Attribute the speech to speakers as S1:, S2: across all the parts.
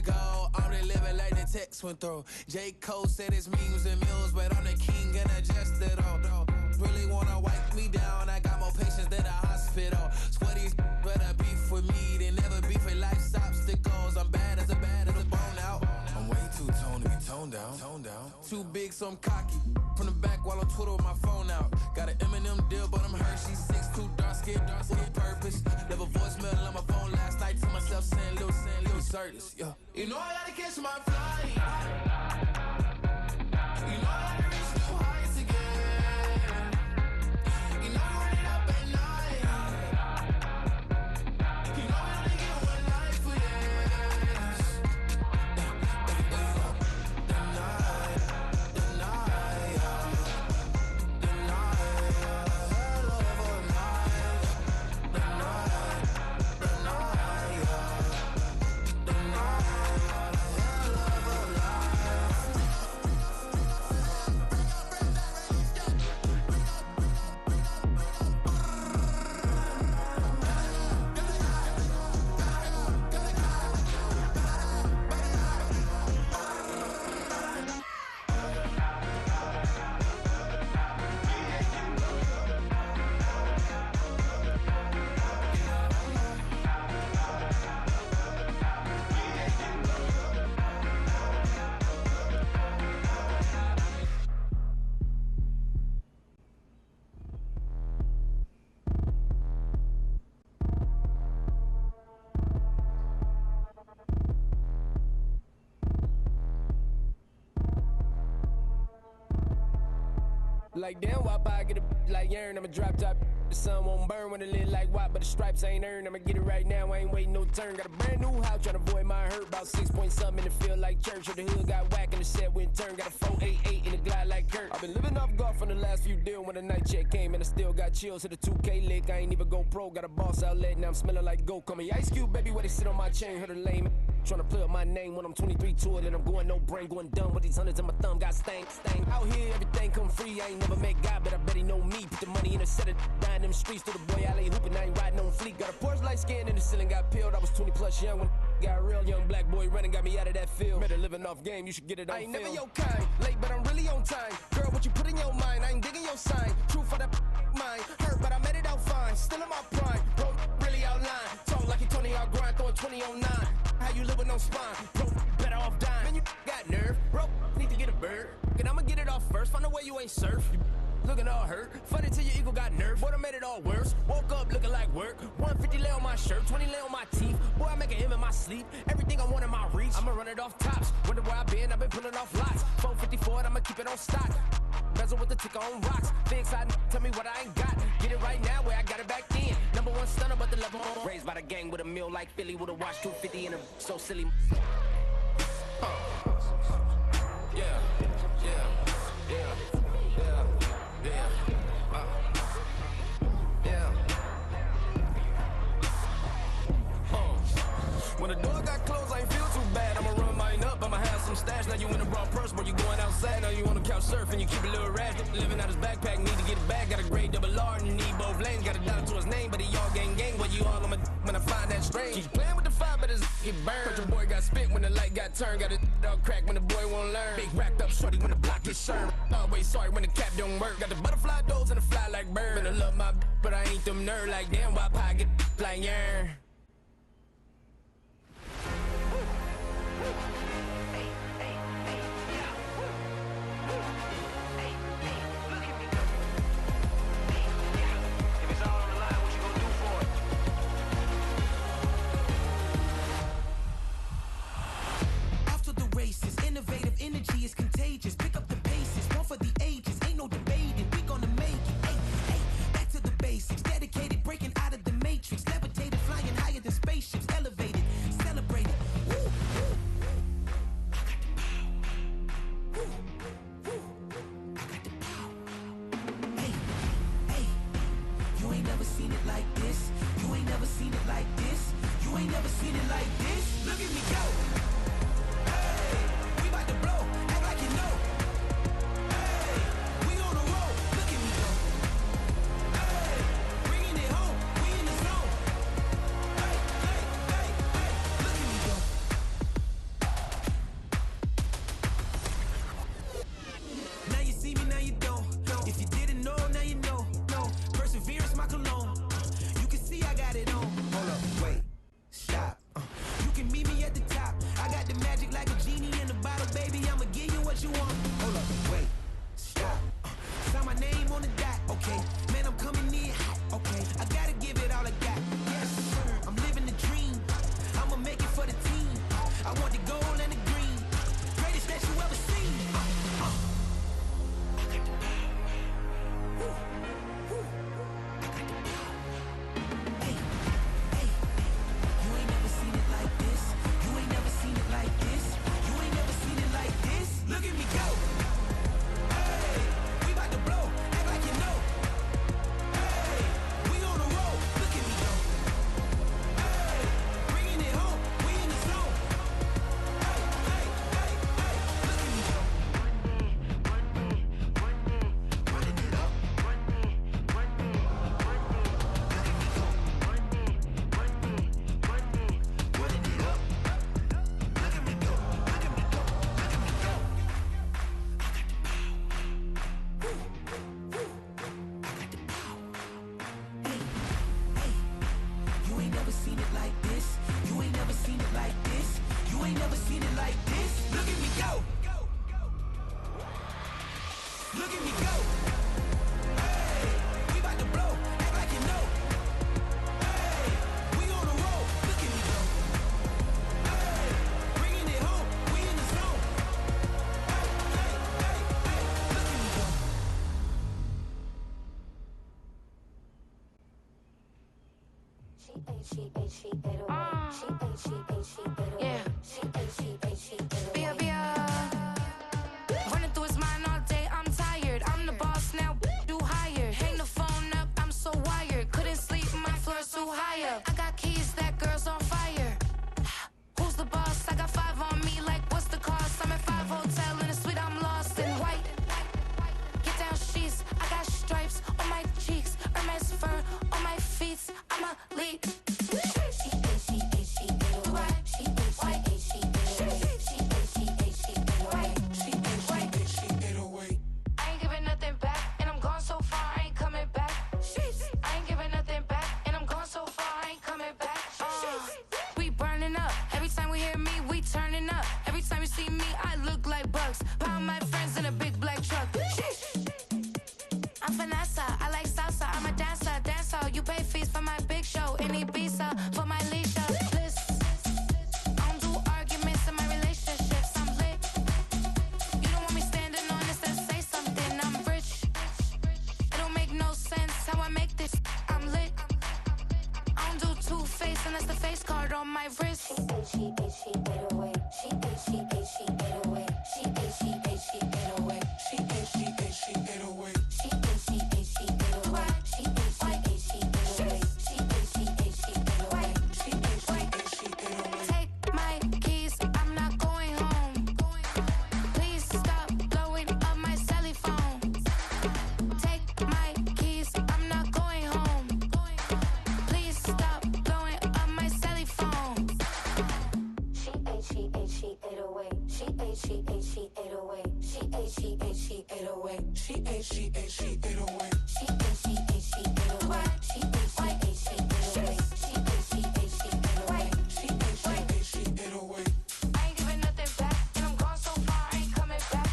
S1: to go. I'm the living like the text went through. J. Cole said it's memes and mills, but I'm the king and a jester though. Really wanna wipe me down, I got more patience than a hospital. Swear these better beef with me, they never beef with life's obstacles. I'm bad as a bone out. I'm way too toned to be toned down. Too big, so I'm cocky. From the back while on Twitter with my phone out. Got an Eminem deal, but I'm Hershey's 6'2", dark skin, with a purpose. Never voicemail on my phone last night to myself saying Lil Curtis, yeah. You know I gotta catch my flight. You know I gotta reach new heights again. You know I'm running up at night. You know I only get one life for this. The night, hell of a night. The night,
S2: Like damn, why I get a like urn? I'ma drop top. The sun won't burn when it lit like white, but the stripes ain't earned. I'ma get it right now, I ain't waiting no turn. Got a brand new house, tryna avoid my hurt. About 6 point something in the field like church. Or the hood got whack and the set went turn. Got a 488 in the glide like Kurt. I've been living off golf from the last few deals. When the night check came and I still got chills. Hit a 2K lick, I ain't even go pro. Got a boss outlet, now I'm smelling like gold. Call me Ice Cube, baby, where they sit on my chain. Heard a lame tryna play up my name when I'm 23 to it. And I'm going no brain, going dumb with these hundreds in my thumb. Got stank. Out here, everything come free. I ain't never met God, but I bet he know me. Put the money in a set of dying them streets. To the boy, I lay hooping, I ain't riding on fleek. Got a Porsche light skin in the ceiling, got peeled. I was 20 plus young when got real. Young black boy running, got me out of that field. Better living off game, you should get it on film. I ain't never your kind, late but I'm really on time. Girl, what you put in your mind, I ain't digging your sign. True for that mine, hurt but I made it out fine. Still in my prime, bro, really outline. Talk like you Tony, I'll grind, throwing 20 on 9. How you live with no spine, bro, better off dying. Man, you got nerve, bro, need to get a bird. And I'ma get it off first, find a way you ain't surf. You looking all hurt, funny till your ego got nerve. Boy, I made it all worse, woke up looking like work. 150 lay on my shirt, 20 lay on my teeth. Boy, I make an M in my sleep, everything I want in my reach. I'ma run it off tops, wonder where I been, I've been pulling off lots. 454, I'ma keep it on stock. Bezel with the ticker on rocks. Big side, tell me what I ain't got. Get it right now where I got it back then. Number one stunner, but the level on. Raised by the gang with a meal like Philly with a watch 250 and a so silly. Yeah. When the door got closed, I ain't feel too bad. I'ma run mine up, I'ma have some stash. Now you in a broad purse, but you going outside. Now you on the couch surfing, you keep a little rash. Living out his backpack, need to get it back. Got a grade double R and you need both lanes. Got a dollar to his name, but he all gang. Where you all on my when I find that strange. Keep playing with the fire, but his get burned. But your boy got spit when the light got turned. Got it all crack when the boy won't learn. Big racked up shorty when the block gets served. Always sorry when the cap don't work. Got the butterfly doors and the fly like bird. And I love my but I ain't them nerd like damn. Why pie get like yarn?
S3: Innovative energy is contagious. Pick up the paces, one for the ages. Ain't no debating, we gonna make it. Hey, back to the basics. Dedicated, breaking out of the matrix. Levitated, flying higher than spaceships. Elevated, celebrated. Woo, woo. I got the power. Woo, woo. I got the power. Hey, you ain't never seen it like this. You ain't never seen it like this. You ain't never seen it like this. Look at me go. About to blow, act like you know. Hey, we on the road, look at me go. Hey, bringing it home, we in the zone. Hey, look at me go. okay. Man, I'm coming in hot, okay. I gotta give it all I got, yes sir. I'm living the dream, I'ma make it for the team. I want the gold and the green, greatest that you ever seen. I got the power. Woo, woo. I got the power. Hey, hey, you ain't never seen it like this. You ain't never seen it like this. You ain't never seen it like this. Look at me go. Hey, we about to blow. Act like you know. Hey, we on the road. Look at me go. Hey, bringing it home. We in the zone. Hey, hey, hey, hey. Look at me go. Running it up. Look at me go. Running it up. Look at me go. Look at me go. Look at me go. I got the power. Woo, woo. I got the power. Hey, hey. You ain't never seen it like this. You ain't never seen it like this. You ain't never seen it like this. Look at me go. Look at me go. Hey, we about to blow. Act like you know. Hey, we on the road. Look at me go. Hey, bringing it home. We in the zone. Hey, hey, hey, hey. Look at me go.
S4: Yeah. Bia, Bia. Running through his mind all day, I'm tired. I'm the boss now, do higher. Hang the phone up, I'm so wired. Couldn't sleep, my floor's too high up. I got keys, that girl's on fire. Who's the boss? I got 5 on me, like what's the cost? I'm at 5 hotel in a suite, I'm lost in white. Get down sheets, I got stripes on my cheeks, Hermes fur on my feet. I'm a lead. I ain't giving nothing back, and I'm gone so far, I ain't coming back. I ain't giving nothing back, and I'm gone so far, I ain't coming back. We burning up. Every time we hear me, we turning up. Every time you see me, I look like bugs. Pound my friends in a big black truck. I'm Vanessa, I like salsa, I'm a dancer, dancer. You pay fees for my big show in Ibiza, for my leisure. Bliss. I don't do arguments in my relationships, I'm lit. You don't want me standing on this and say something, I'm rich. It don't make no sense how I make this, I'm lit. I don't do two-face unless the face card on my wrist. Take my keys, I'm not going home. Please stop blowing up my celly phone. Take my keys, I'm not going home. Please stop blowing up my celly phone. She 808. She 808. She 808. She 808. She 808. She 808. She 808. She 808. She 808. She 808. She 808. She 808. She 808. She 808. She 808. She 808. I ain't giving nothing back, and I'm gone so far, I ain't coming back.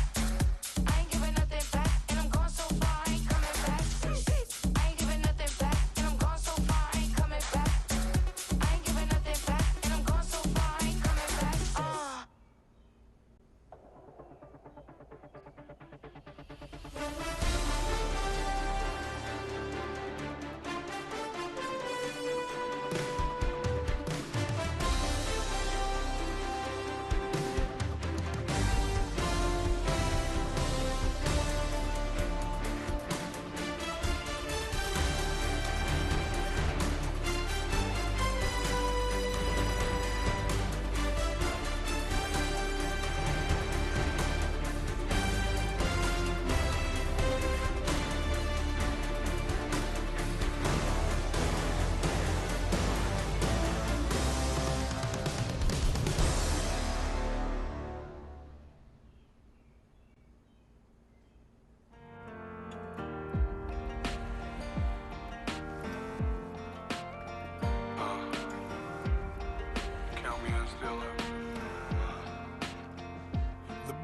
S4: I ain't giving nothing back, and I'm gone so far, I ain't coming back. I ain't giving nothing back, and I'm gone so far, I ain't coming back. I ain't giving nothing back, and I'm gone so far, I ain't coming back.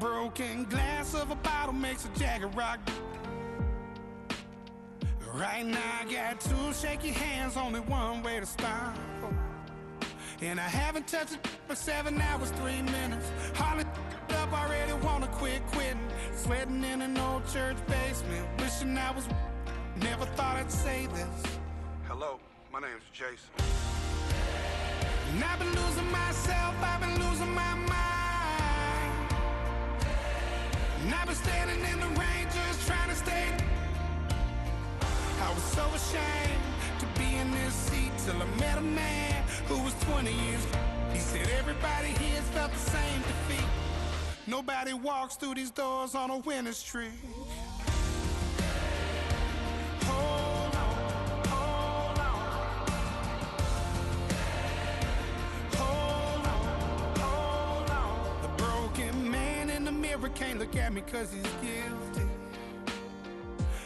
S5: broken glass of a bottle makes a jagged rock. Right now I got two shaky hands, only one way to start. And I haven't touched it for 7 hours, 3 minutes. Hardly up, already wanna quitting. Sweating in an old church basement, wishing I was. Never thought I'd say this.
S6: Hello, my name's Jason.
S5: And I've been losing myself, I've been losing my mind. And I've been standing in the rain just trying to stay. I was so ashamed to be in this seat till I met a man who was 20 years. He said everybody here's felt the same defeat. Nobody walks through these doors on a winning streak. Hold on, hold on. Hold on, hold on. The broken man in the mirror can't look at me 'cause he's guilty.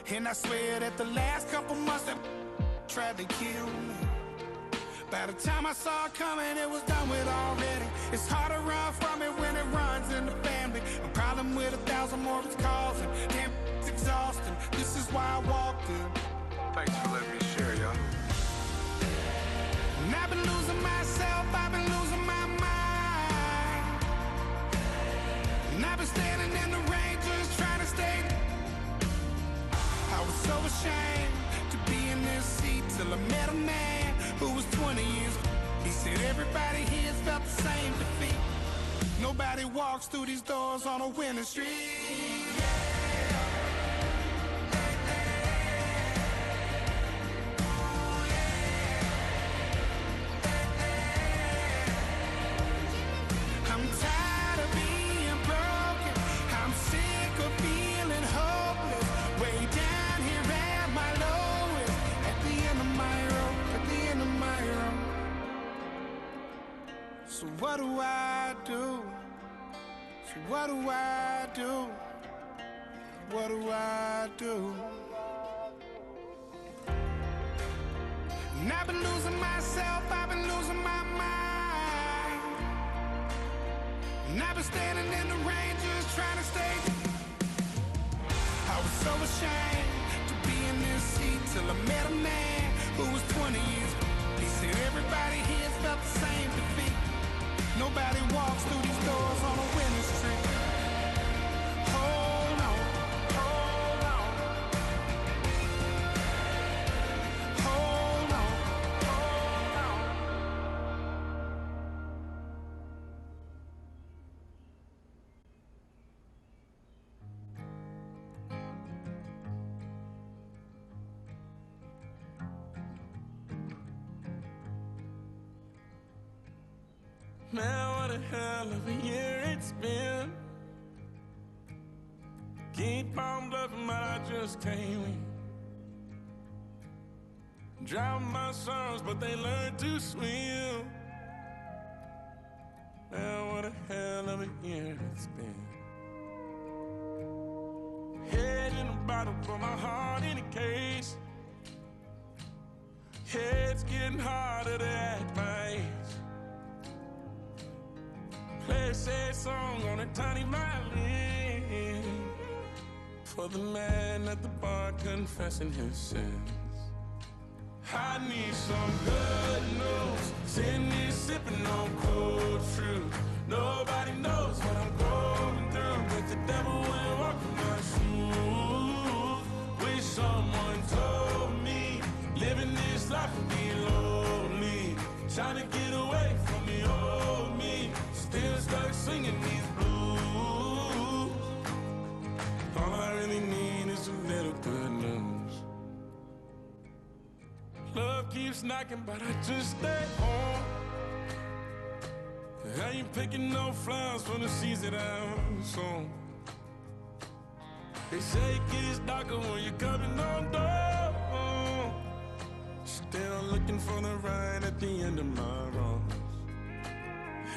S5: And I swear that the last couple months that tried to kill me. By the time I saw it coming, it was done with already. It's hard to run from it when it runs in the family. A problem with 1,000 more it's causing. Damn, it's exhausting. This is why I walked in.
S6: Thanks for letting me share, y'all.
S5: And I've been losing myself, I've been losing my mind. And I've been standing in the rain just trying to stay. I was so ashamed to be in this seat till I met a man who was 20 years. He said everybody here's felt the same defeat. Nobody walks through these doors on a winning streak. I'm tired of being broken. I'm sick of feeling hopeless. Way down here at my lowest. At the end of my road, at the end of my road. So what do I do? So what do I do? What do I do? And I've been losing myself, I've been losing my mind. And I've been standing in the rain just trying to stay. I was so ashamed to be in this seat till I met a man who was 20 years. He said everybody here's felt the same defeat. Nobody walks through these doors on a winning streak. Hold on, hold on. Hold on, hold on.
S7: Man, what a hell of a year it's been. Keep on bluffing, but I just can't win. Drown my sorrows, but they learn to swim. Man, what a hell of a year it's been. Head in a bottle, put my heart in a case. It's getting harder to act my age. Play a sad song on a tiny violin for the man at the bar confessing his sins. I need some good news. Sitting here sipping on cold fruit. Nobody knows what I'm going through, but the devil wouldn't walk in my shoes. Wish someone told me living this life would be lonely. Trying to get away from the old me. Still stuck singing these blues. All I really need is a little good news. Love keeps knocking, but I just stay home. I ain't picking no flowers for the seeds that I'm sown. They say it gets darker when you're coming on door. Still looking for the right at the end of my road.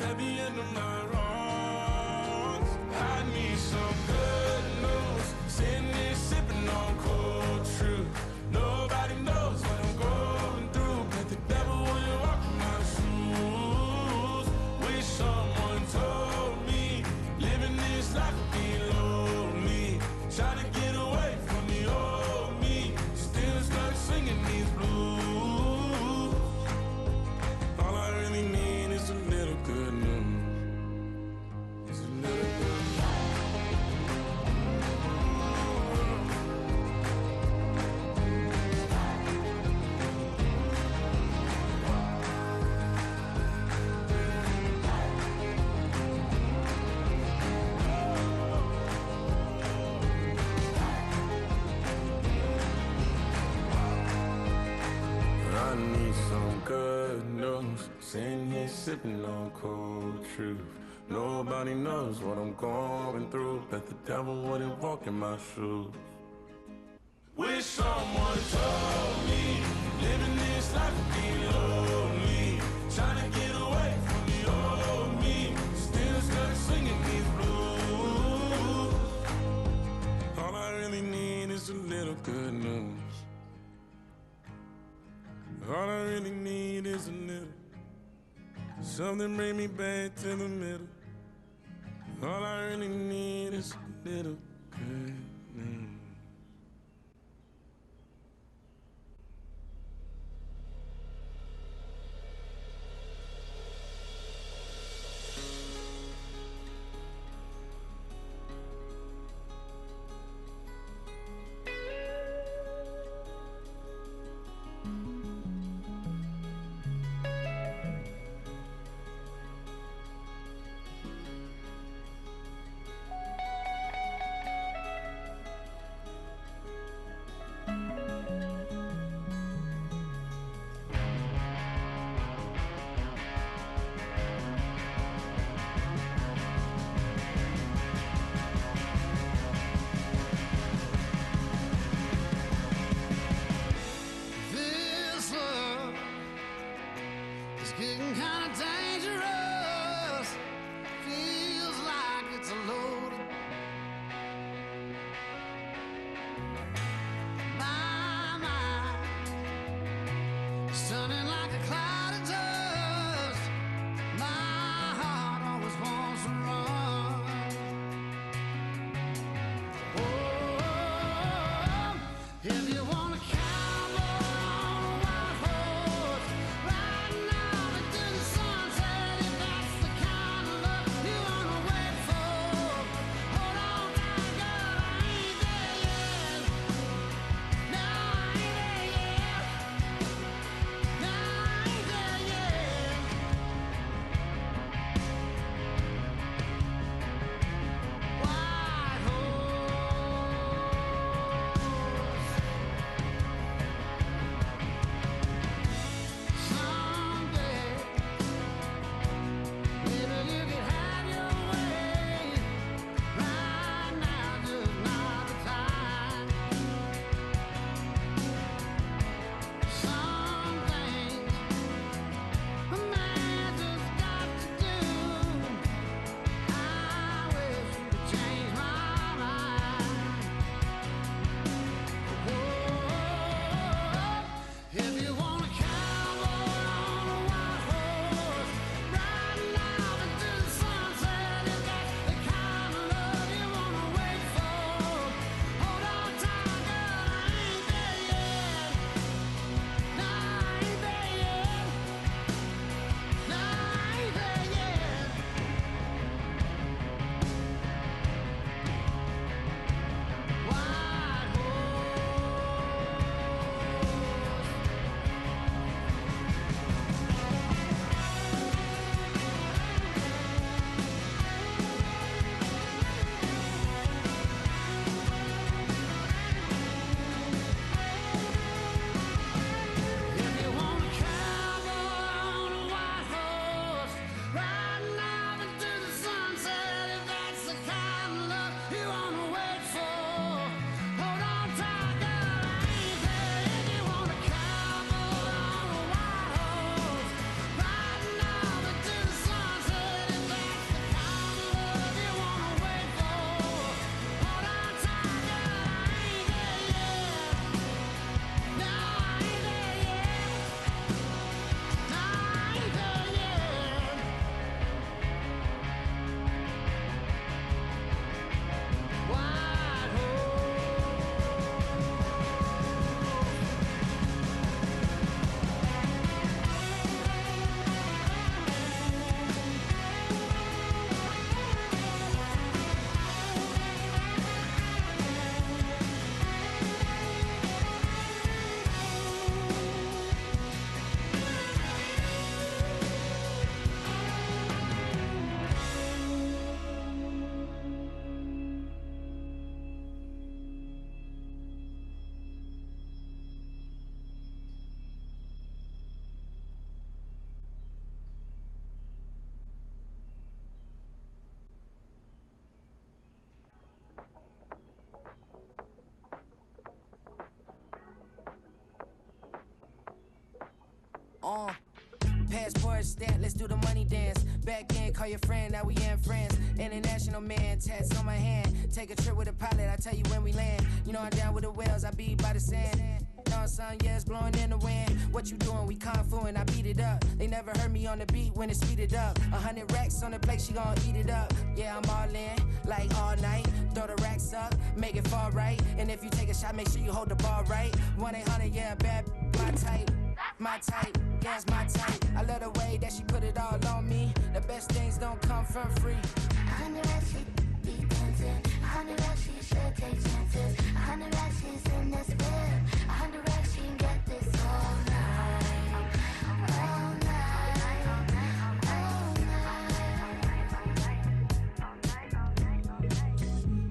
S7: At the end of my wrongs, I need some good news. Sitting here sipping on cold truth. Nobody knows what I'm going through, but the devil wouldn't walk in my shoes. Wish someone told me living this life would be lonely. Trying to get away from the old me. Still stuck news. Sitting here sipping on cold truth. Nobody knows what I'm going through. Bet the devil wouldn't walk in my shoes. Wish someone told me living this life would be lonely. Trying to get away from the old me. Still stuck singing these blues. All I really need is a little good news. All I really need is a little. Something bring me back to the middle. All I really need is a little good news.
S2: Passport stat, let's do the money dance. Back in, call your friend, now we in France. International man, tats on my hand. Take a trip with a pilot, I tell you when we land. You know I'm down with the whales, I be by the sand. On sun, yeah, it's blowing in the wind. What you doing? We kung fu and I beat it up. They never heard me on the beat when it's speeded up. 100 racks on the plate, she gon' eat it up. Yeah, I'm all in, like all night. Throw the racks up, make it fall right. And if you take a shot, make sure you hold the ball right. 1-800, yeah, bad, my type. My type, yeah, it's my type. I love the way that she put it all on me. The best things don't come from free.
S4: 100 racks, she be dancing. 100 racks, she should take chances. 100 racks, she's in this bed. 100 racks, she can get this all night. All night. All night.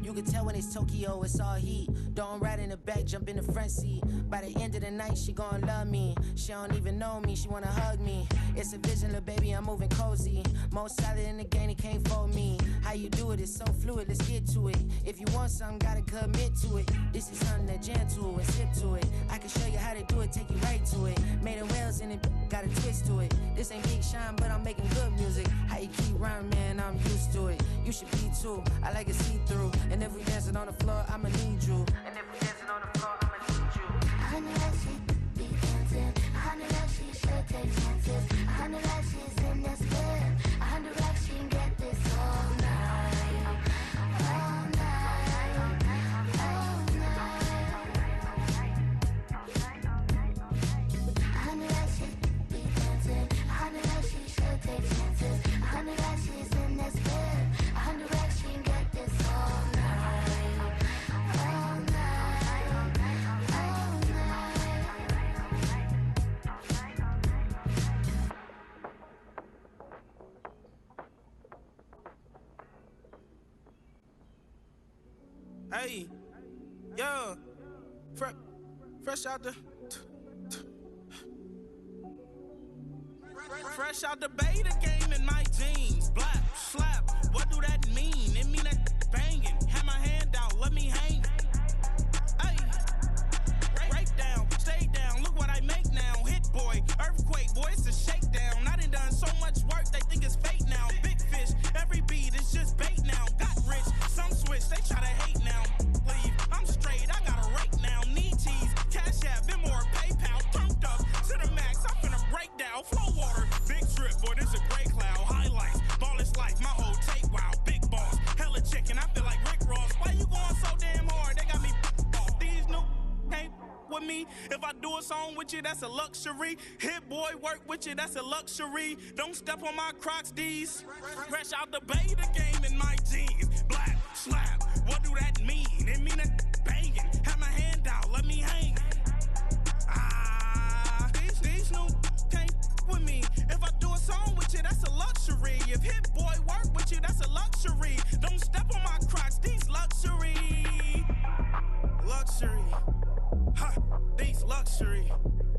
S2: You can tell when it's Tokyo, it's all heat. Don't ride in the back, jump in the front seat. By the end of the night, she gon' love me. She don't even know me, she wanna hug me. It's a vision, little baby, I'm moving cozy. Most solid in the game, it can't fold me. How you do it, it's so fluid, let's get to it. If you want something, gotta commit to it. This is something that jam to and sip to it. I can show you how to do it, take you right to it. Made of whales in it, got a twist to it. This ain't Big Shine, but I'm making good music. How you keep rhyming, man, I'm used to it. You should be too, I like it see-through. And if we dancing on the floor, I'ma need you. And if we dancing on the floor, I'ma need you.
S4: 100 racks, she be dancing. 100 racks, she should take chances. 100 racks, she's in this bed. 100 racks, she can get this all night. All night. All night. 100 racks, she be dancing. 100 racks, she should take chances. 100 racks, she's in this bed. 100 racks, she can get this all night. All night.
S5: Hey, yo, fresh out the fresh out the beta game in my jeans. Black, slap, what do that mean? It mean that banging. Have my hand out, let me hang. Hey, break down, stay down. Look what I make now. Hit boy, earthquake, boy, it's a shakedown. I done so much work, they think it's fate now. Big fish, every beat is just bait now. Got rich, some switch, they try to hate now. Leave, I'm straight, I got a rake now. Need cheese, cash app, Venmo or PayPal. Turned up to the max, I'm finna break down. Flow water, big trip, boy, this a gray cloud. Highlights, ball is life, my whole take wild. Big boss, hella chicken, I feel like Rick Ross. Why you going so damn hard? They got me off. These new can't with me. If I do a song with you, that's a luxury. Hit boy, work with you, that's a luxury. Don't step on my Crocs, D's. Fresh out the beta game in my jeans. Black, slap, what do that mean? It mean that banging. Have my hand out, let me hang. These new can't with me. If I do a song with you, that's a luxury. If hit boy work with you, that's a luxury. Don't step on my Crocs, these luxury. Luxury. Ha, these luxury.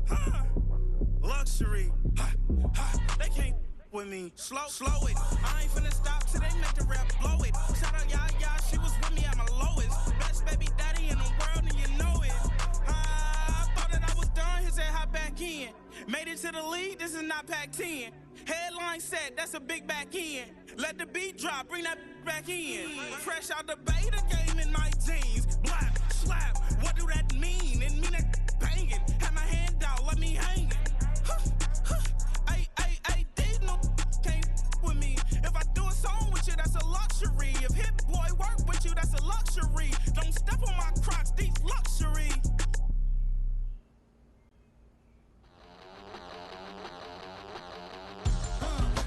S5: Ha, luxury. Ha, ha, they can't with me. Slow it. I ain't finna stop till they make the rap blow it. Shout out Yaya, she was with me at my lowest. Best baby daddy in the world and you know it. I thought that I was done, he said hop back in. Made it to the league, this is not Pac-10. Headline set, that's a big back end. Let the beat drop, bring that back in. Fresh out the beta game in my jeans. Black, slap, what do that mean? It mean that banging. Have my hand out, let me hang. Ay, these no can't with me. If I do a song with you, that's a luxury. If hit boy work with you, that's a luxury. Don't step on my Crocs, these luxury.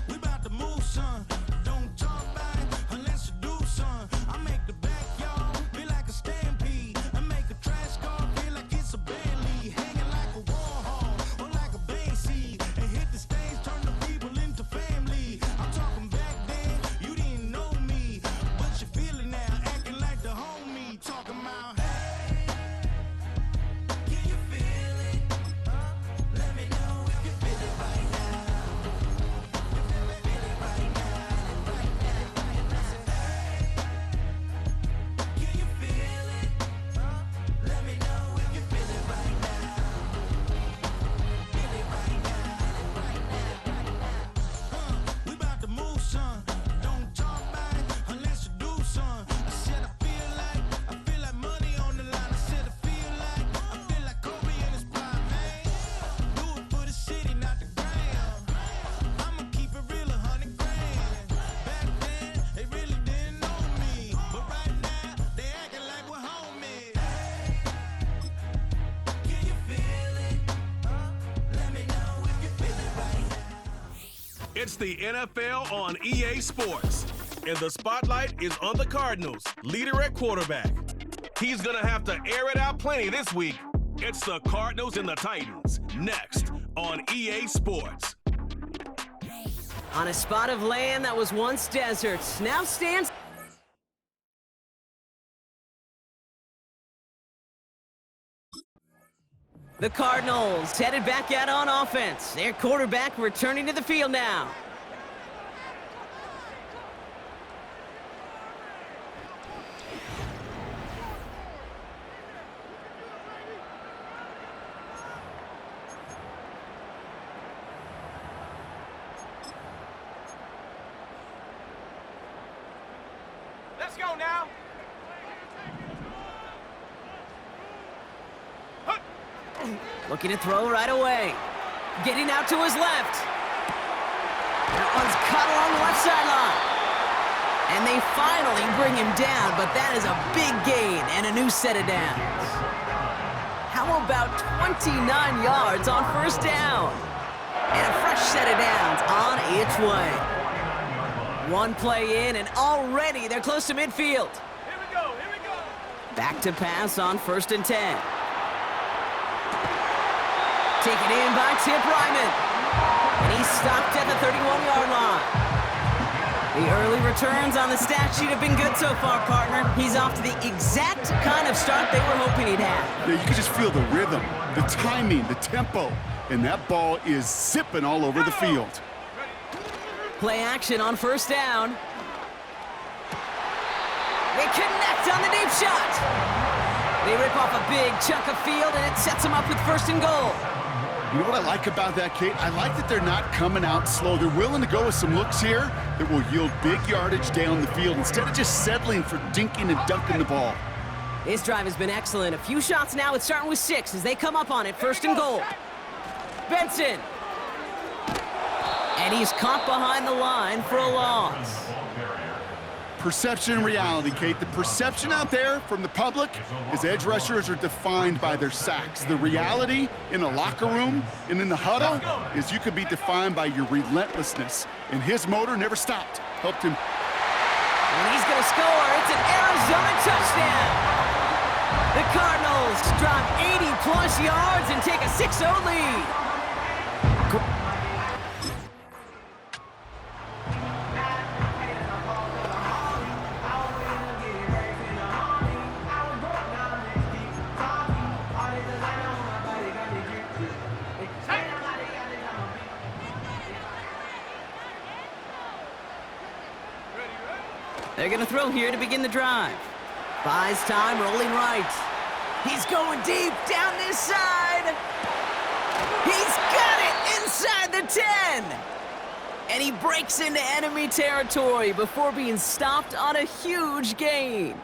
S5: We about to move, son. Don't talk about it unless you do, son. I make the backyard be like a stage.
S8: It's the NFL on EA Sports, and the spotlight is on the Cardinals, leader at quarterback. He's going to have to air it out plenty this week. It's the Cardinals and the Titans, next on EA Sports.
S9: On a spot of land that was once desert, now stands... The Cardinals headed back out on offense. Their quarterback returning to the field now.
S2: Let's go now.
S9: Looking to throw right away. Getting out to his left. That one's caught along the left sideline. And they finally bring him down, but that is a big gain and a new set of downs. How about 29 yards on first down? And a fresh set of downs on its way. One play in, and already they're close to midfield.
S2: Here we go.
S9: Back to pass on 1st and 10. Taken in by Tip Ryman. And he's stopped at the 31-yard line. The early returns on the stat sheet have been good so far, partner. He's off to the exact kind of start they were hoping he'd have.
S10: Yeah, you can just feel the rhythm, the timing, the tempo, and that ball is zipping all over the field.
S9: Play action on 1st down. They connect on the deep shot. They rip off a big chunk of field, and it sets them up with 1st and goal.
S10: You know what I like about that, Kate? I like that they're not coming out slow. They're willing to go with some looks here that will yield big yardage down the field instead of just settling for dinking and dunking the ball.
S9: This drive has been excellent. A few shots now. It's starting with 6 as they come up on it. 1st and goal. Benson. And he's caught behind the line for a loss.
S10: Perception and reality, Kate. The perception out there from the public is edge rushers are defined by their sacks. The reality in a locker room and in the huddle is you could be defined by your relentlessness. And his motor never stopped. Helped him.
S9: And he's going to score. It's an Arizona touchdown. The Cardinals drop 80-plus yards and take a 6-0 lead. They're going to throw here to begin the drive. Buys time, rolling right. He's going deep down this side. He's got it inside the 10. And he breaks into enemy territory before being stopped on a huge gain.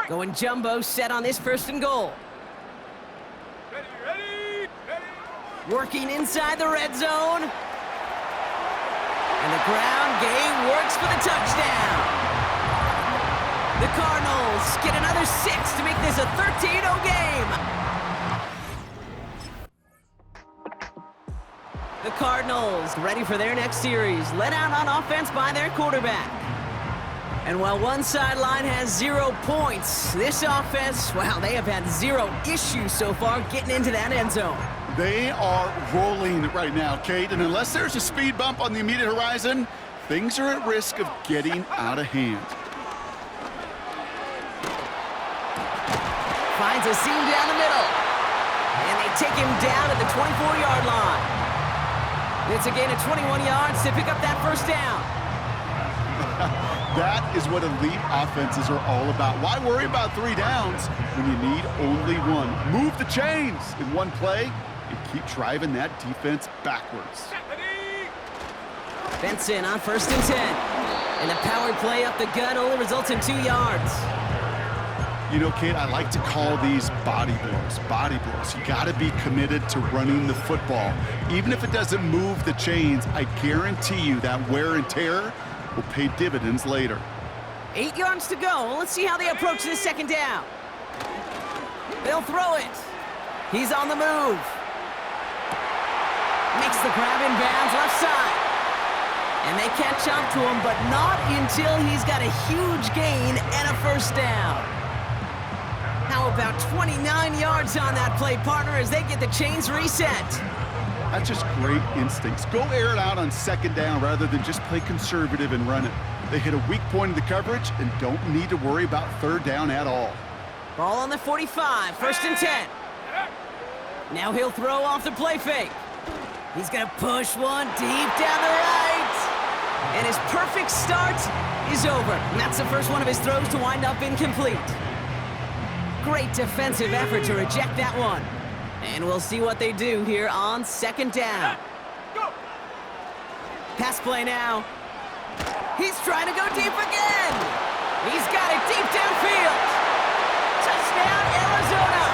S9: Going jumbo set on this 1st and goal. Working inside the red zone. And the ground game works for the touchdown. The Cardinals get another 6 to make this a 13-0 game. The Cardinals ready for their next series, led out on offense by their quarterback. And while one sideline has 0 points, this offense, well, they have had 0 issues so far getting into that end zone.
S10: They are rolling right now, Kate, and unless there's a speed bump on the immediate horizon, things are at risk of getting out of hand.
S9: Finds a seam down the middle, and they take him down at the 24-yard line. It's a gain of 21 yards to pick up that 1st down.
S10: That is what elite offenses are all about. Why worry about 3 downs when you need only 1? Move the chains in one play and keep driving that defense backwards.
S9: Benson on 1st and 10. And the power play up the gut only results in 2 yards.
S10: You know, Kate, I like to call these body blows. Body blows. You got to be committed to running the football. Even if it doesn't move the chains, I guarantee you that wear and tear will pay dividends later.
S9: 8 yards to go. Let's see how they approach this 2nd down. They'll throw it. He's on the move. Makes the grab in bounds left side. And they catch up to him, but not until he's got a huge gain and a first down. How about 29 yards on that play, partner, as they get the chains reset?
S10: That's just great instincts. Go air it out on second down rather than just play conservative and run it. They hit a weak point in the coverage and don't need to worry about third down at all.
S9: Ball on the 45, 1st and 10. Now he'll throw off the play fake. He's gonna push one deep down the right. And his perfect start is over. And that's the first one of his throws to wind up incomplete. Great defensive effort to reject that one. And we'll see what they do here on second down. Pass play now. He's trying to go deep again. He's got it deep downfield. Touchdown, Arizona.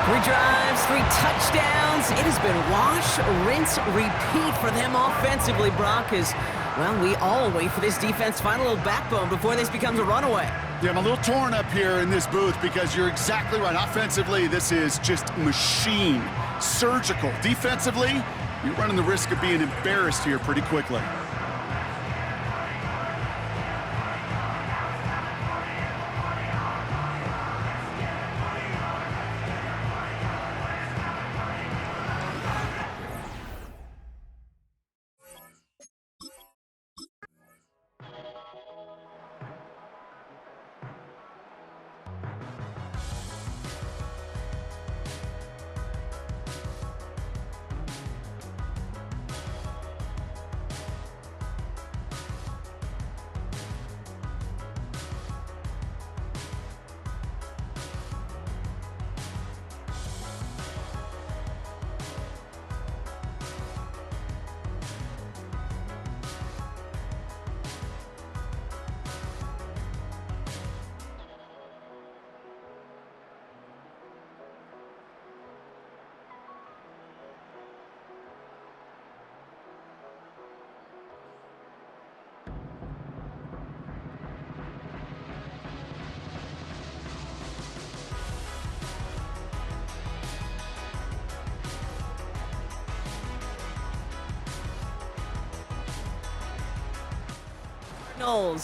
S9: 3 drives, 3 touchdowns. It has been wash, rinse, repeat for them offensively, Brock, as, well, we all wait for this defense to find a little backbone before this becomes a runaway.
S10: Yeah, I'm a little torn up here in this booth because you're exactly right. Offensively, this is just machine, surgical. Defensively, you're running the risk of being embarrassed here pretty quickly.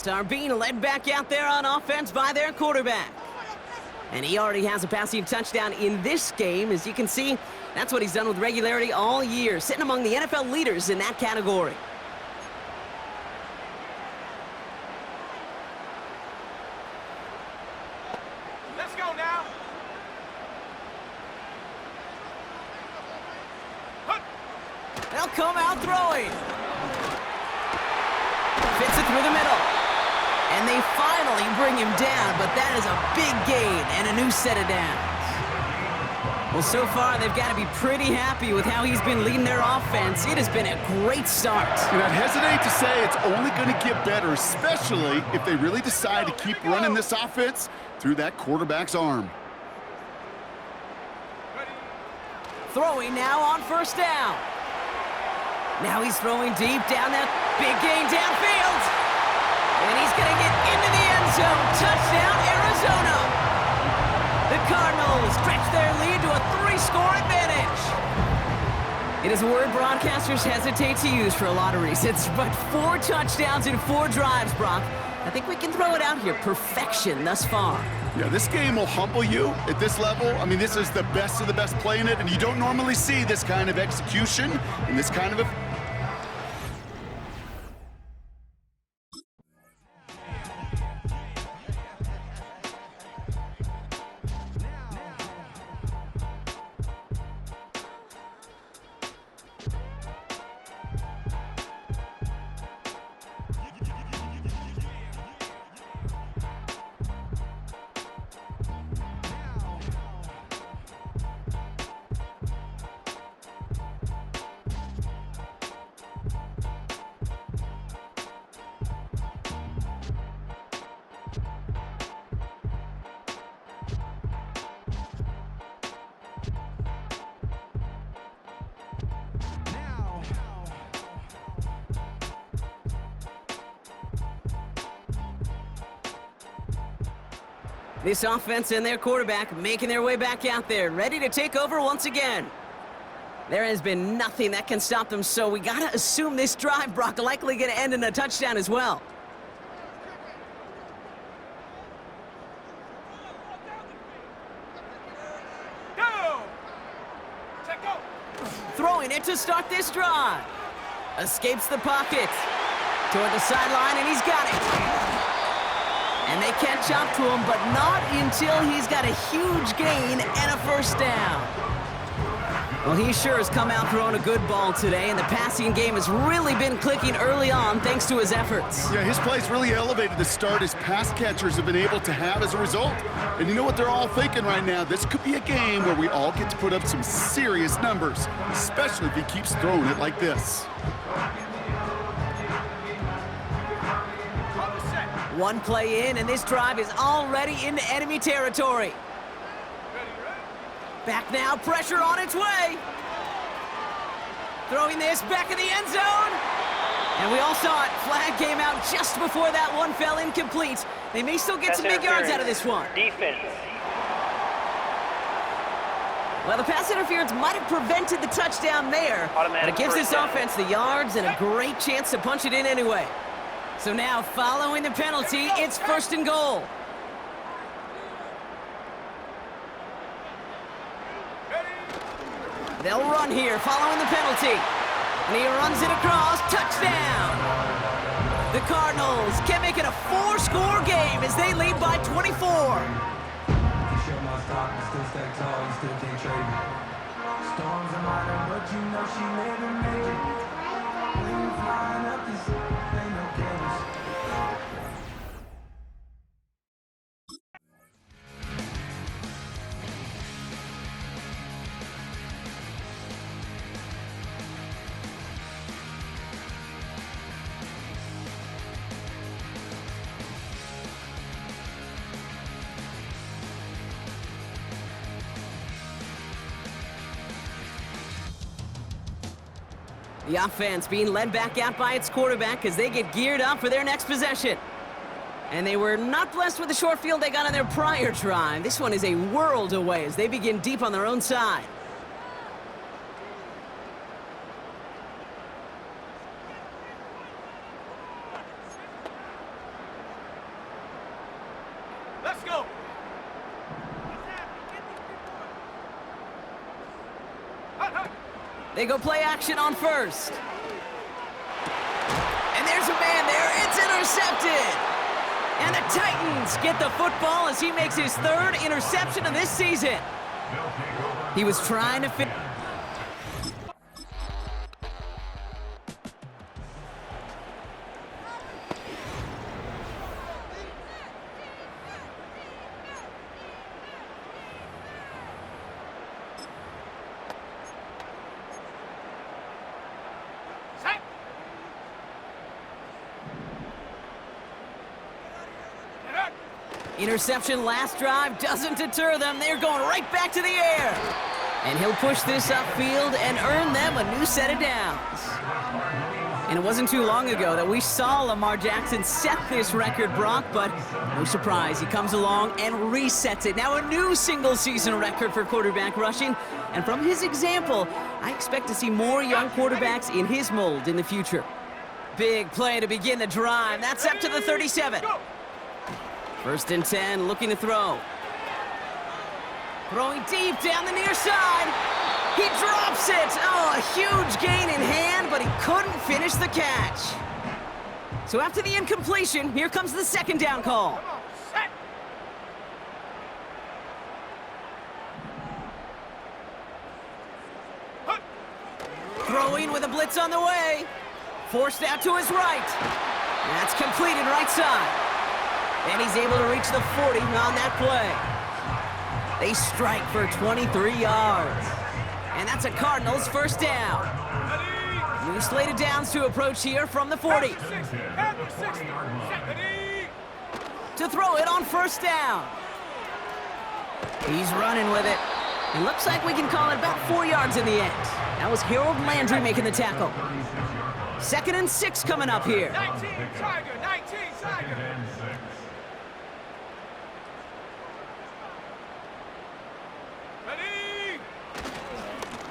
S9: Cardinals are being led back out there on offense by their quarterback. And he already has a passing touchdown in this game. As you can see, that's what he's done with regularity all year, sitting among the NFL leaders in that category.
S2: Let's go now.
S9: They'll come out throwing. Fits it through the middle. And they finally bring him down, but that is a big gain and a new set of downs. Well, so far, they've got to be pretty happy with how he's been leading their offense. It has been a great start.
S10: And I'd hesitate to say it's only going to get better, especially if they really decide to keep running this offense through that quarterback's arm.
S9: Throwing now on first down. Now he's throwing deep down that big gain downfield. And he's going to get into the end zone. Touchdown, Arizona. The Cardinals stretch their lead to a 3-score advantage. It is a word broadcasters hesitate to use for a lot of reasons, but 4 touchdowns in 4 drives, Brock. I think we can throw it out here. Perfection thus far.
S10: Yeah, this game will humble you at this level. I mean, this is the best of the best playing it, and you don't normally see this kind of execution and this kind of a
S9: This offense and their quarterback making their way back out there, ready to take over once again. There has been nothing that can stop them, so we gotta assume this drive, Brock, likely gonna end in a touchdown as well. Throwing it to start this drive. Escapes the pocket. Toward the sideline, and he's got it. And they catch up to him, but not until he's got a huge gain and a first down. Well, he sure has come out throwing a good ball today, and the passing game has really been clicking early on thanks to his efforts.
S10: Yeah, his plays really elevated the start his pass catchers have been able to have as a result. And you know what they're all thinking right now? This could be a game where we all get to put up some serious numbers, especially if he keeps throwing it like this.
S9: One play in, and this drive is already into enemy territory. Back now, pressure on its way. Throwing this back in the end zone. And we all saw it. Flag came out just before that one fell incomplete. They may still get some big yards out of this one.
S11: Defense.
S9: Well, the pass interference might have prevented the touchdown there, but it gives this offense the yards and a great chance to punch it in anyway. So now, following the penalty, it's 1st and goal. They'll run here, following the penalty. And he runs it across, touchdown! The Cardinals can make it a 4-score game as they lead by 24.
S3: Storms are mine, but you know she never made it. When you flying up this, ain't no cameras.
S9: The offense being led back out by its quarterback as they get geared up for their next possession. And they were not blessed with the short field they got on their prior drive. This one is a world away as they begin deep on their own side.
S2: Let's go.
S9: They go play action on first. And there's a man there. It's intercepted. And the Titans get the football as he makes his 3rd interception of this season. He was trying to fit. Interception last drive doesn't deter them. They're going right back to the air. And he'll push this upfield and earn them a new set of downs. And it wasn't too long ago that we saw Lamar Jackson set this record, Brock, but no surprise, he comes along and resets it. Now a new single-season record for quarterback rushing. And from his example, I expect to see more young quarterbacks in his mold in the future. Big play to begin the drive. That's up to the 37. 1st and 10, looking to throw. Throwing deep down the near side. He drops it. Oh, a huge gain in hand, but he couldn't finish the catch. So after the incompletion, here comes the 2nd down call. Throwing with a blitz on the way. Forced out to his right. That's completed right side. And he's able to reach the 40 on that play. They strike for 23 yards. And that's a Cardinals 1st down. New slate of downs to approach here from the 40. To throw it on 1st down. He's running with it. It looks like we can call it about 4 yards in the end. That was Harold Landry making the tackle. 2nd and 6 coming up here.
S2: 19 Tiger, 19 Tiger.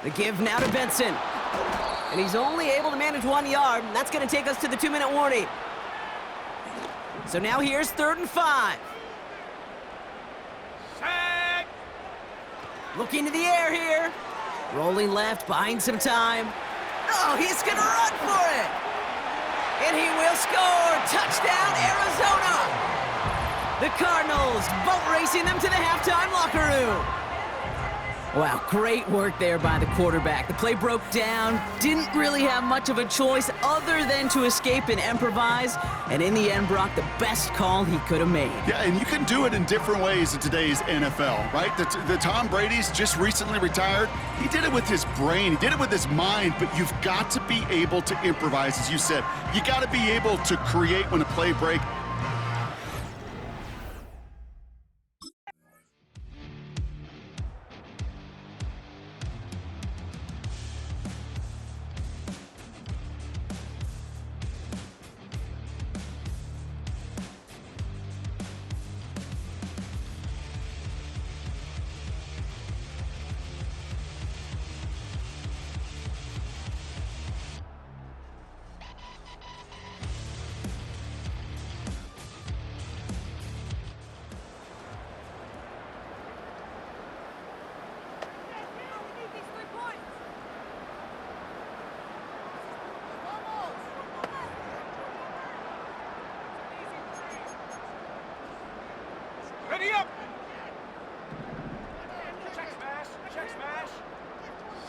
S9: The give now to Benson. And he's only able to manage 1 yard. That's going to take us to the 2-minute warning. So now here's 3rd and 5.
S2: Sack!
S9: Looking to the air here. Rolling left, buying some time. Oh, he's going to run for it. And he will score. Touchdown, Arizona. The Cardinals boat racing them to the halftime locker room. Wow, great work there by the quarterback. The play broke down, didn't really have much of a choice other than to escape and improvise, and in the end, Brock, the best call he could have made.
S10: Yeah, and you can do it in different ways in today's NFL, right? The Tom Brady's just recently retired. He did it with his brain. He did it with his mind, but you've got to be able to improvise, as you said. You got to be able to create when a play breaks.
S2: Ready up! Check smash! Check smash!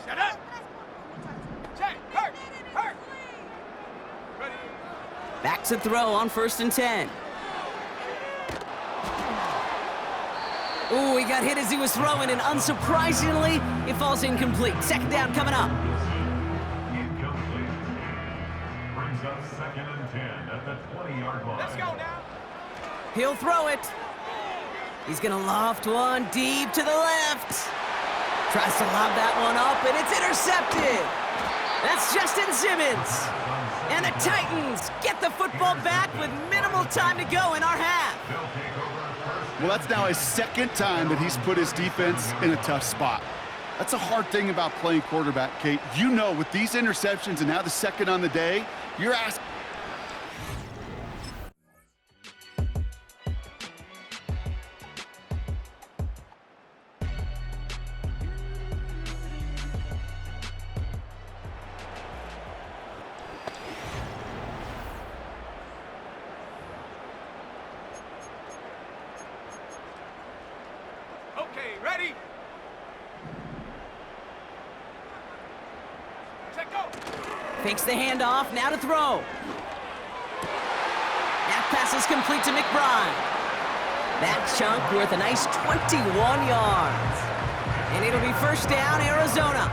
S2: Set up! Check! Hurt! Hurt! Ready!
S9: Back to throw on 1st and 10. Ooh, he got hit as he was throwing, and unsurprisingly, it falls incomplete. 2nd down coming up.
S11: Incomplete. Brings up 2nd and 10 at the 20-yard line.
S2: Let's go now!
S9: He'll throw it. He's going to loft one deep to the left. Tries to lob that one up, and it's intercepted. That's Justin Simmons. And the Titans get the football back with minimal time to go in our half.
S10: Well, that's now his 2nd time that he's put his defense in a tough spot. That's a hard thing about playing quarterback, Kate. You know, with these interceptions and now the 2nd on the day, you're asking.
S2: Okay, ready? Check go!
S9: Fakes the handoff, now to throw. That pass is complete to McBride. That chunk worth a nice 21 yards. And it'll be 1st down, Arizona.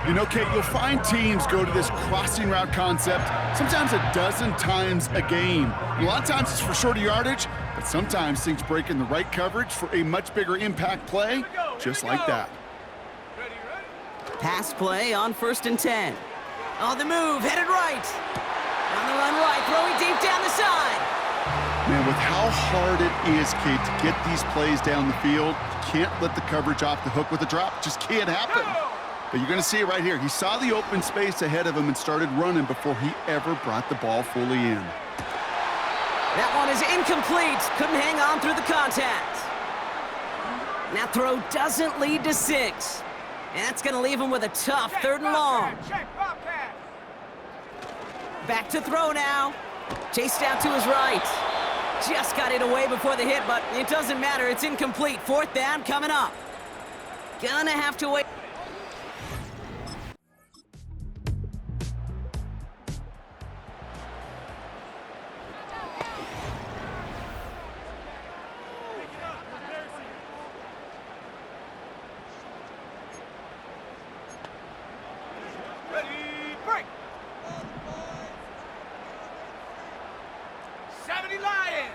S10: You know, Kate, you'll find teams go to this crossing route concept sometimes a dozen times a game. A lot of times it's for shorter yardage, but sometimes things break in the right coverage for a much bigger impact play, just like that.
S2: Ready, ready?
S9: Pass play on 1st and 10. On the move, headed right. On the run right, throwing deep down the side.
S10: Man, with how hard it is, Kate, to get these plays down the field, you can't let the coverage off the hook with a drop. It just can't happen. But you're going to see it right here. He saw the open space ahead of him and started running before he ever brought the ball fully in.
S9: That one is incomplete. Couldn't hang on through the contact. That throw doesn't lead to 6. And that's going to leave him with a tough 3rd and long.
S2: Check, Bobcat!
S9: Back to throw now. Chased out to his right. Just got it away before the hit, but it doesn't matter. It's incomplete. 4th down coming up. Gonna have to wait.
S2: Ready, break! 70 Lion!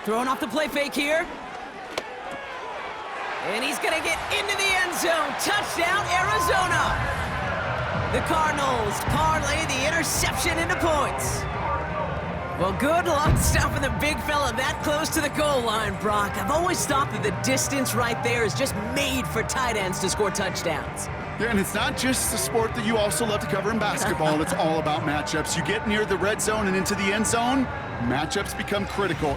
S9: Throwing off the play fake here. And he's gonna get into the end zone. Touchdown, Arizona! The Cardinals parlay the interception into points. Well, good luck stopping the big fella that close to the goal line, Brock. I've always thought that the distance right there is just made for tight ends to score touchdowns.
S10: Yeah, and it's not just a sport that you also love to cover in basketball. It's all about matchups. You get near the red zone and into the end zone, matchups become critical.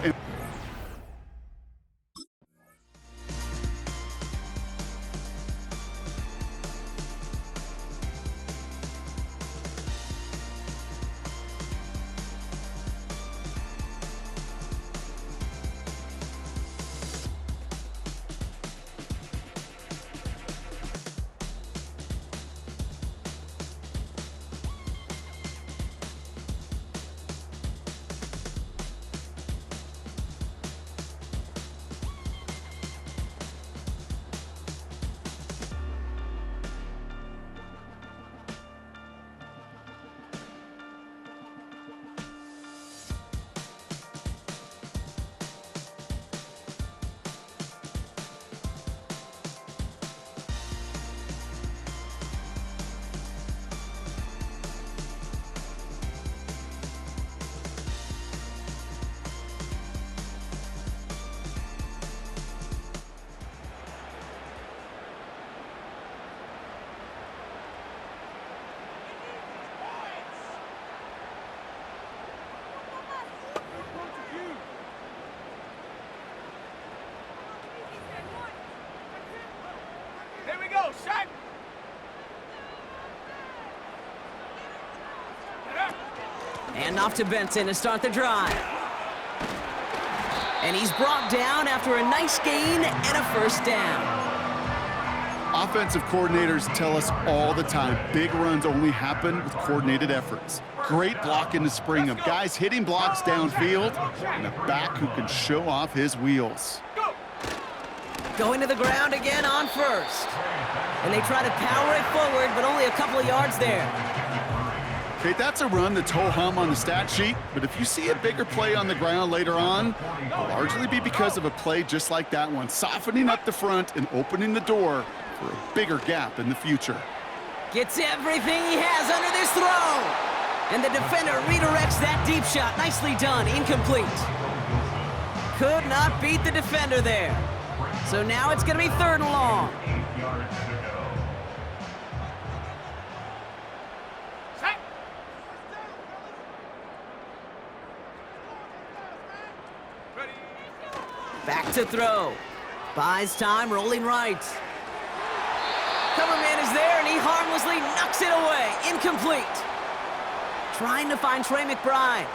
S2: Here we go, shot!
S9: And off to Benson to start the drive. And he's brought down after a nice gain and a first down.
S10: Offensive coordinators tell us all the time, big runs only happen with coordinated efforts. Great block in the spring of guys hitting blocks downfield and a back who can show off his wheels.
S9: Going to the ground again on first. And they try to power it forward, but only a couple of yards there.
S10: Okay, that's a run that's ho-hum on the stat sheet, but if you see a bigger play on the ground later on, it'll largely be because of a play just like that one, softening up the front and opening the door for a bigger gap in the future.
S9: Gets everything he has under this throw. And the defender redirects that deep shot. Nicely done, incomplete. Could not beat the defender there. So now it's going to be 3rd and long.
S11: 8 yards to go.
S9: Back to throw. Buys time, rolling right. Cover man is there, and he harmlessly knocks it away. Incomplete. Trying to find Trey McBride.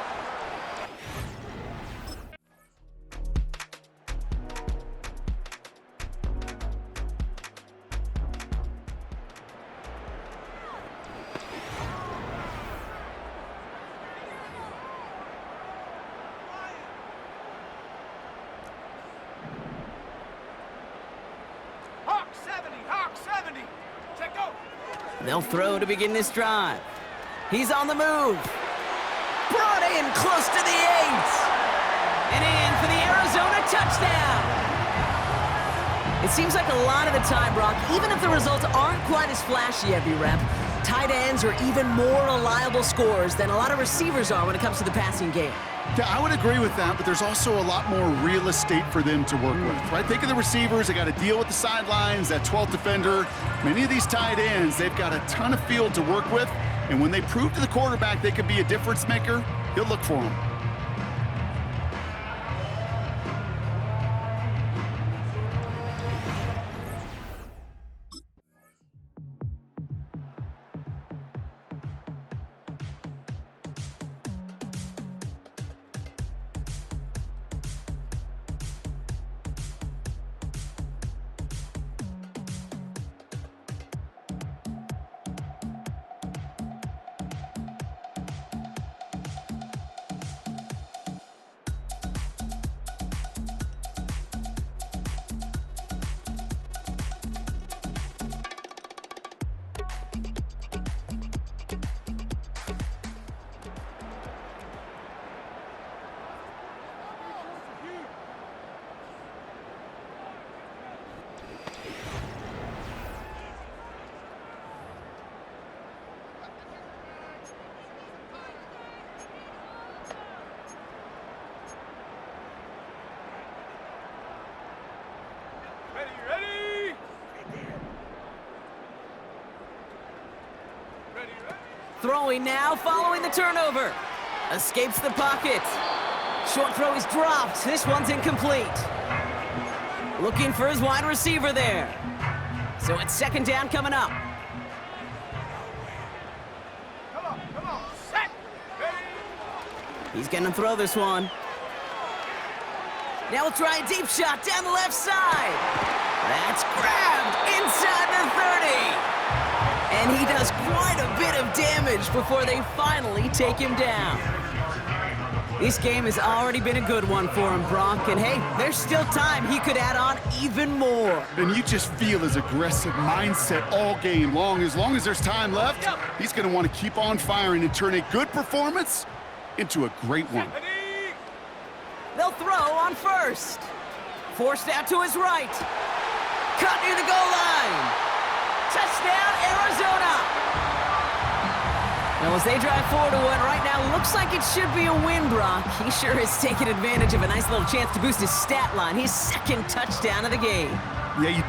S9: They'll throw to begin this drive. He's on the move. Brought in close to the 8. And in for the Arizona touchdown. It seems like a lot of the time, Brock, even if the results aren't quite as flashy every rep, tight ends are even more reliable scorers than a lot of receivers are when it comes to the passing game.
S10: Yeah, I would agree with that, but there's also a lot more real estate for them to work with, right? Think of the receivers. They got to deal with the sidelines, that 12th defender. Many of these tight ends, they've got a ton of field to work with, and when they prove to the quarterback they can be a difference maker, he'll look for them.
S9: Throwing now, following the turnover. Escapes the pocket. Short throw is dropped. This one's incomplete. Looking for his wide receiver there. So it's second down coming up.
S5: Come on, set, ready.
S9: He's gonna throw this one. Now we'll try a deep shot down the left side. That's grabbed inside the 30. And he does quite a bit of damage before they finally take him down. This game has already been a good one for him, Brock. And hey, there's still time. He could add on even more.
S10: And you just feel his aggressive mindset all game long. As long as there's time left, he's going to want to keep on firing and turn a good performance into a great one.
S9: They'll throw on first. Forced out to his right. Cut near the goal line. Touchdown, Arizona. Now, as they drive forward to one right now, looks like it should be a win, Brock. He sure is taking advantage of a nice little chance to boost his stat line. His second touchdown of the game.
S10: Yeah,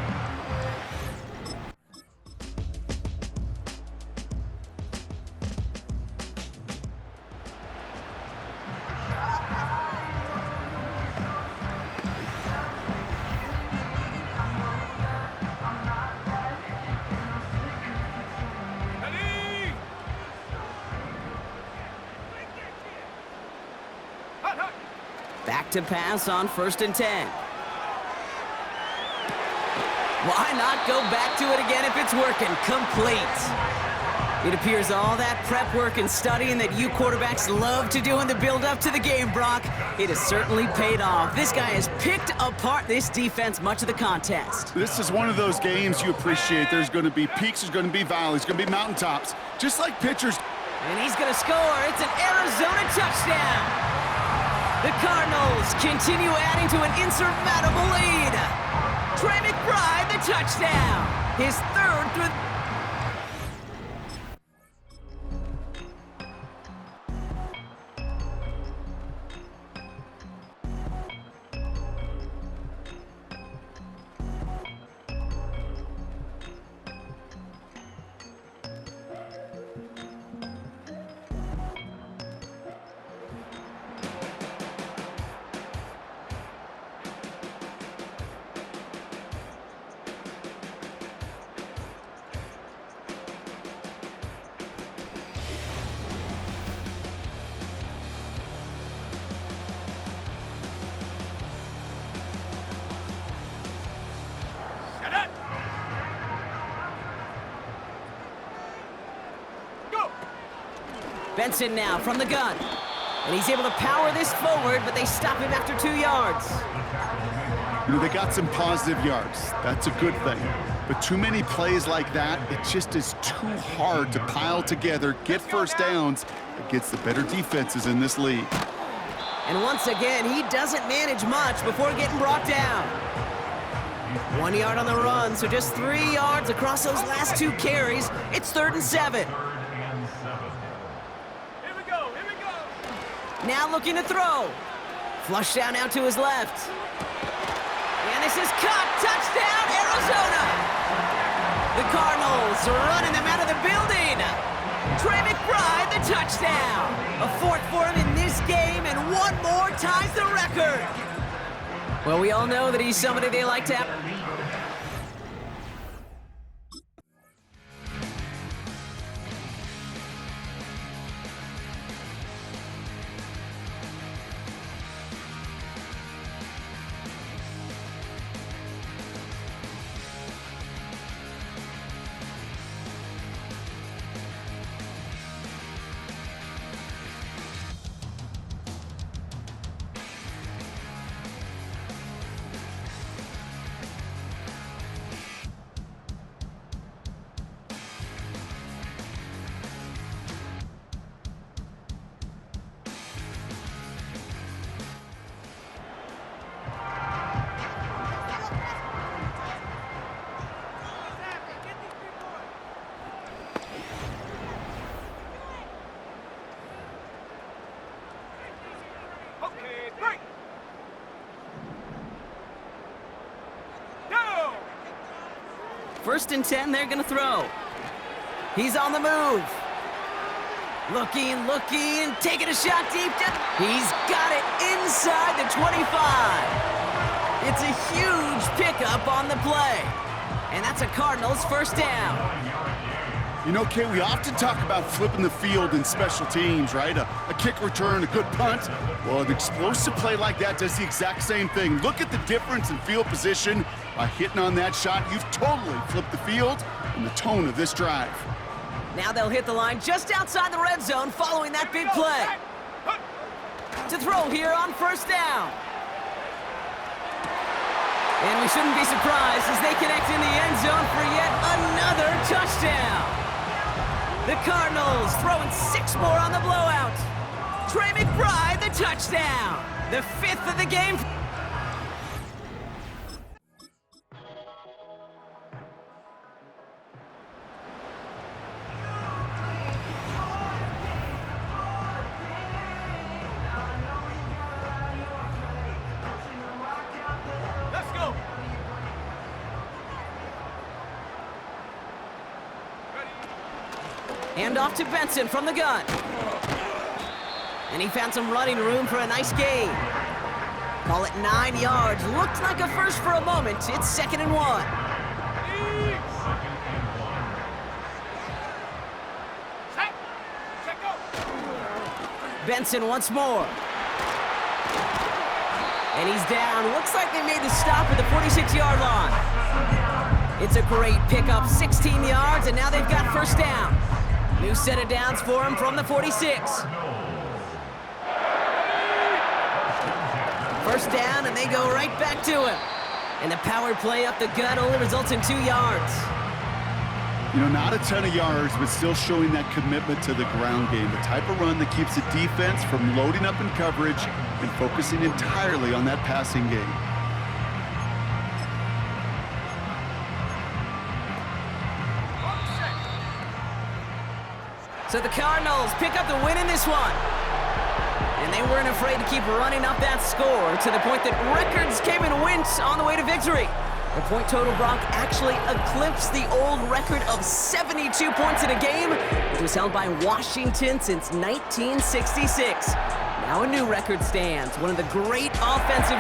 S9: Back to pass on 1st and 10. Why not go back to it again if it's working? Complete. It appears all that prep work and studying that you quarterbacks love to do in the build-up to the game, Brock, it has certainly paid off. This guy has picked apart this defense much of the contest.
S10: this is one of those games you appreciate. There's going to be peaks, there's going to be valleys, going to be mountaintops. Just like pitchers.
S9: And he's going to score. It's an Arizona touchdown. The Cardinals continue adding to an insurmountable lead. Trey McBride, the touchdown. His third through... Benson now from the gun. And he's able to power this forward, but they stop him after 2 yards.
S10: You know, they got some positive yards. That's a good thing. But too many plays like that, it just is too hard to pile together, get first downs against the better defenses in this league.
S9: And once again, he doesn't manage much before getting brought down. 1 yard on the run, so just 3 yards across those last 2 carries. It's 3rd and 7. Now looking to throw. Flush down out to his left. And this is caught. Touchdown, Arizona. The Cardinals are running them out of the building. Trey McBride, the touchdown. A 4th for him in this game, and 1 more ties the record. Well, we all know that he's somebody they like to have. First and 10, they're gonna throw. He's on the move. Looking, taking a shot deep. He's got it inside the 25. It's a huge pickup on the play. And that's a Cardinals first down.
S10: You know, Kay, we often talk about flipping the field in special teams, right? A kick return, a good punt. Well, an explosive play like that does the exact same thing. Look at the difference in field position. By hitting on that shot, you've totally flipped the field and the tone of this drive.
S9: Now they'll hit the line just outside the red zone following that big play. To throw here on first down. And we shouldn't be surprised as they connect in the end zone for yet another touchdown. The Cardinals throwing 6 more on the blowout. Trey McBride, the touchdown. The 5th of the game. Hand off to Benson from the gun. And he found some running room for a nice gain. Call it 9 yards. Looked like a first for a moment. It's 2nd and 1. Benson once more. And he's down. Looks like they made the stop at the 46-yard line. It's a great pickup, 16 yards, and now they've got first down. New set of downs for him from the 46. First down, and they go right back to him. And the power play up the gut only results in 2 yards.
S10: You know, not a ton of yards, but still showing that commitment to the ground game. The type of run that keeps the defense from loading up in coverage and focusing entirely on that passing game.
S9: So the Cardinals pick up the win in this one. And they weren't afraid to keep running up that score to the point that records came and went on the way to victory. The point total, Brock, actually eclipsed the old record of 72 points in a game, which was held by Washington since 1966. Now a new record stands, one of the great offensive